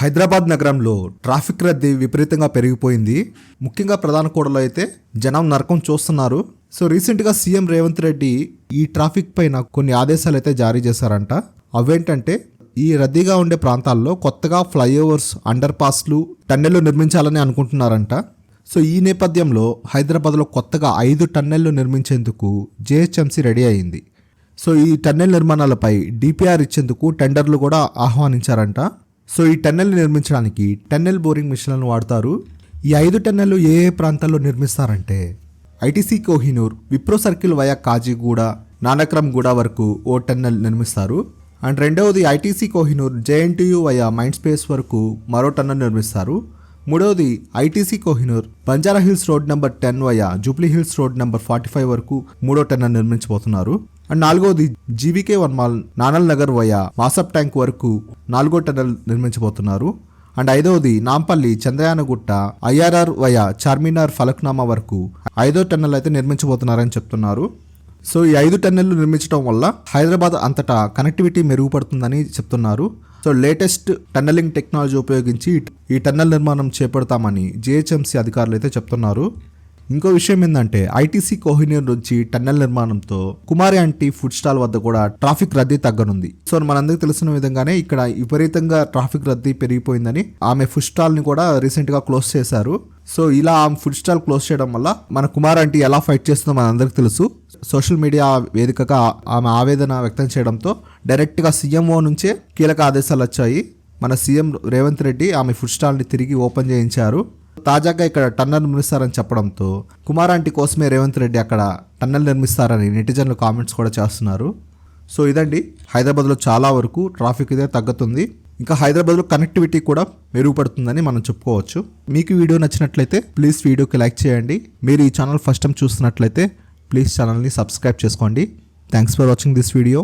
హైదరాబాద్ నగరంలో ట్రాఫిక్ రద్దీ విపరీతంగా పెరిగిపోయింది. ముఖ్యంగా ప్రధాన కూడలో అయితే జనం నరకం చూస్తున్నారు. సో రీసెంట్గా సీఎం రేవంత్ రెడ్డి ఈ ట్రాఫిక్ పైన కొన్ని ఆదేశాలు అయితే జారీ చేశారంట. అవేంటంటే ఈ రద్దీగా ఉండే ప్రాంతాల్లో కొత్తగా ఫ్లైఓవర్స్, అండర్ పాస్లు, టన్నెళ్లు నిర్మించాలని అనుకుంటున్నారంట. సో ఈ నేపథ్యంలో హైదరాబాద్లో కొత్తగా 5 టన్నెళ్లు నిర్మించేందుకు జేహెచ్ఎంసీ రెడీ అయింది. సో ఈ టన్నెల్ నిర్మాణాలపై డిపిఆర్ ఇచ్చేందుకు టెండర్లు కూడా ఆహ్వానించారంట. సో ఈ టన్నెల్ నిర్మించడానికి టన్నెల్ బోరింగ్ మిషన్లను వాడతారు. ఈ 5 టన్నెళ్లు ఏ ప్రాంతాల్లో నిర్మిస్తారంటే ITC Kohinoor, Wipro circle via Kajiguda, Nanakramguda వరకు ఓ టన్నెల్ నిర్మిస్తారు. అండ్ రెండవది ITC Kohinoor JNTU via Mind Space వరకు మరో టన్నెల్ నిర్మిస్తారు. మూడవది ITC Kohinoor Banjara Hills road number 10 via Jubilee Hills road number 45 వరకు మూడో టన్నెల్ నిర్మించబోతున్నారు. అండ్ నాలుగవది GVK వన్మాల్ Nanal Nagar via మాసప్ tank వరకు 4వ టన్నెల్ నిర్మించబోతున్నారు. అండ్ ఐదవది నాంపల్లి చంద్రయానగుట్ట ఐఆర్ఆర్ వయా చార్మినార్ ఫలక్నామా వరకు 5వ టన్నెల్ అయితే నిర్మించబోతున్నారని చెప్తున్నారు. సో ఈ 5 టన్నెళ్లు నిర్మించడం వల్ల హైదరాబాద్ అంతటా కనెక్టివిటీ మెరుగుపడుతుందని చెప్తున్నారు. సో లేటెస్ట్ టన్నెలింగ్ టెక్నాలజీ ఉపయోగించి ఈ టన్నెల్ నిర్మాణం చేపడతామని జిహెచ్ఎంసీ అధికారులు అయితే చెప్తున్నారు. ఇంకో విషయం ఏంటంటే ఐటీసీ కోహినూర్ నుంచి టన్నెల్ నిర్మాణంతో కుమారి ఆంటీ ఫుడ్ స్టాల్ వద్ద కూడా ట్రాఫిక్ రద్దీ తగ్గనుంది. సో మనందరికీ తెలిసిన విధంగానే ఇక్కడ విపరీతంగా ట్రాఫిక్ రద్దీ పెరిగిపోయిందని ఆమె ఫుడ్ స్టాల్ ని కూడా రీసెంట్ గా క్లోజ్ చేశారు. సో ఇలా ఆమె ఫుడ్ స్టాల్ క్లోజ్ చేయడం వల్ల మన కుమారి ఆంటీ ఎలా ఫైట్ చేస్తుందో మనందరికీ తెలుసు. సోషల్ మీడియా వేదికగా ఆమె ఆవేదన వ్యక్తం చేయడంతో డైరెక్ట్గా సీఎంఓ నుంచే కీలక ఆదేశాలు వచ్చాయి. మన సీఎం రేవంత్ రెడ్డి ఆమె ఫుడ్ స్టాల్ని తిరిగి ఓపెన్ చేయించారు. తాజాగా ఇక్కడ టన్నెల్ నిర్మిస్తారని చెప్పడంతో కుమారాంటి కోసమే రేవంత్ రెడ్డి అక్కడ టన్నెల్ నిర్మిస్తారని నెటిజన్లు కామెంట్స్ కూడా చేస్తున్నారు. సో ఇదండి, హైదరాబాద్లో చాలా వరకు ట్రాఫిక్ ఇదే తగ్గుతుంది. ఇంకా హైదరాబాద్లో కనెక్టివిటీ కూడా మెరుగుపడుతుందని మనం చెప్పుకోవచ్చు. మీకు వీడియో నచ్చినట్లయితే ప్లీజ్ వీడియోకి లైక్ చేయండి. మీరు ఈ ఛానల్ ఫస్ట్ టైం చూస్తున్నట్లయితే ప్లీజ్ ఛానల్ని సబ్స్క్రైబ్ చేసుకోండి. Thanks for watching this video.